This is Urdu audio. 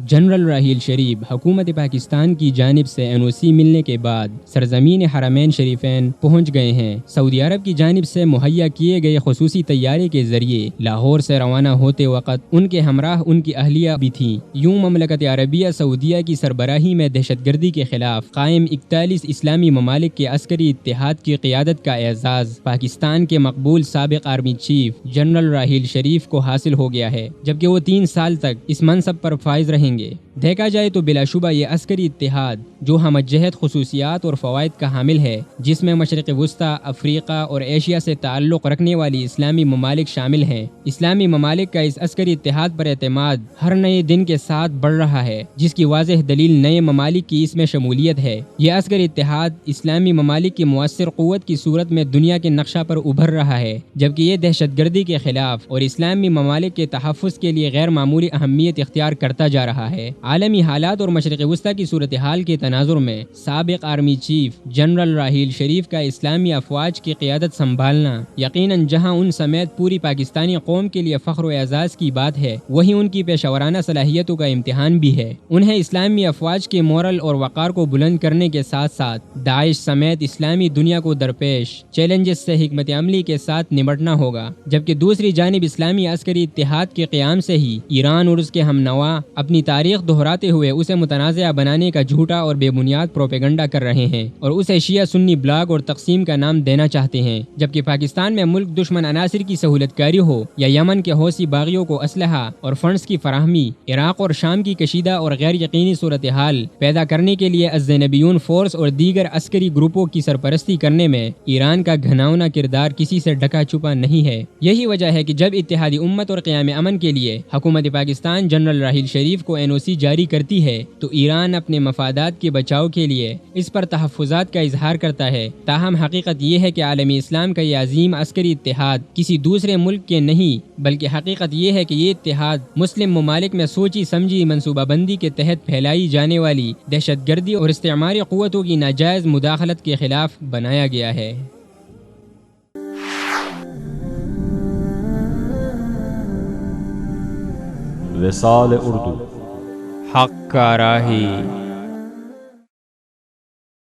جنرل راحیل شریف حکومت پاکستان کی جانب سے NOC ملنے کے بعد سرزمین حرمین شریفین پہنچ گئے ہیں۔ سعودی عرب کی جانب سے مہیا کیے گئے خصوصی طیارے کے ذریعے لاہور سے روانہ ہوتے وقت ان کے ہمراہ ان کی اہلیہ بھی تھیں۔ یوں مملکت عربیہ سعودیہ کی سربراہی میں دہشت گردی کے خلاف قائم 41 اسلامی ممالک کے عسکری اتحاد کی قیادت کا اعزاز پاکستان کے مقبول سابق army chief general Raheel Sharif کو حاصل ہو گیا ہے، جبکہ وہ 3 سال تک اس منصب پر فائز رہیں گے۔ دیکھا جائے تو بلا شبہ یہ عسکری اتحاد جو ہم جہت خصوصیات اور فوائد کا حامل ہے، جس میں مشرق وسطی، افریقہ اور ایشیا سے تعلق رکھنے والی اسلامی ممالک شامل ہیں۔ اسلامی ممالک کا اس عسکری اتحاد پر اعتماد ہر نئے دن کے ساتھ بڑھ رہا ہے، جس کی واضح دلیل نئے ممالک کی اس میں شمولیت ہے۔ یہ عسکری اتحاد اسلامی ممالک کی مؤثر قوت کی صورت میں دنیا کے نقشہ پر ابھر رہا ہے، جبکہ یہ دہشت گردی کے خلاف اور اسلامی ممالک کے تحفظ کے لیے غیر معمولی اہمیت اختیار کرتا جا رہا ہے۔ عالمی حالات اور مشرق وسطی کی صورتحال کے تناظر میں سابق army chief general Raheel Sharif کا اسلامی افواج کی قیادت سنبھالنا یقیناً جہاں ان سمیت پوری پاکستانی قوم کے لیے فخر و اعزاز کی بات ہے، وہیں ان کی پیشہ ورانہ صلاحیتوں کا امتحان بھی ہے۔ انہیں اسلامی افواج کے مورل اور وقار کو بلند کرنے کے ساتھ ساتھ داعش سمیت اسلامی دنیا کو درپیش چیلنجز سے حکمت عملی کے ساتھ نمٹنا ہوگا، جبکہ دوسری جانب اسلامی عسکری اتحاد کے قیام سے ہی ایران اور اس کے ہم نوا اپنی تاریخ دہراتے ہوئے اسے متنازعہ بنانے کا جھوٹا اور بے بنیاد پروپیگنڈا کر رہے ہیں اور اسے شیعہ سنی بلاک اور تقسیم کا نام دینا چاہتے ہیں، جبکہ پاکستان میں ملک دشمن عناصر کی سہولت کاری ہو یا یمن کے حوثی باغیوں کو اسلحہ اور فنڈز کی فراہمی، عراق اور شام کی کشیدہ اور غیر یقینی صورتحال پیدا کرنے کے لیے الزینبیون فورس اور دیگر عسکری گروپوں کی سرپرستی کرنے میں ایران کا گھناؤنا کردار کسی سے ڈھکا چھپا نہیں ہے۔ یہی وجہ ہے کہ جب اتحادی امت اور قیام امن کے لیے حکومت پاکستان جنرل راحیل شریف کو NOC جاری کرتی ہے تو ایران اپنے مفادات کے بچاؤ کے لیے اس پر تحفظات کا اظہار کرتا ہے۔ تاہم حقیقت یہ ہے کہ عالمی اسلام کا یہ عظیم عسکری اتحاد کسی دوسرے ملک کے نہیں، بلکہ حقیقت یہ ہے کہ یہ اتحاد مسلم ممالک میں سوچی سمجھی منصوبہ بندی کے تحت پھیلائی جانے والی دہشت گردی اور استعماری قوتوں کی ناجائز مداخلت کے خلاف بنایا گیا ہے۔ وصال اردو، حق کا راہی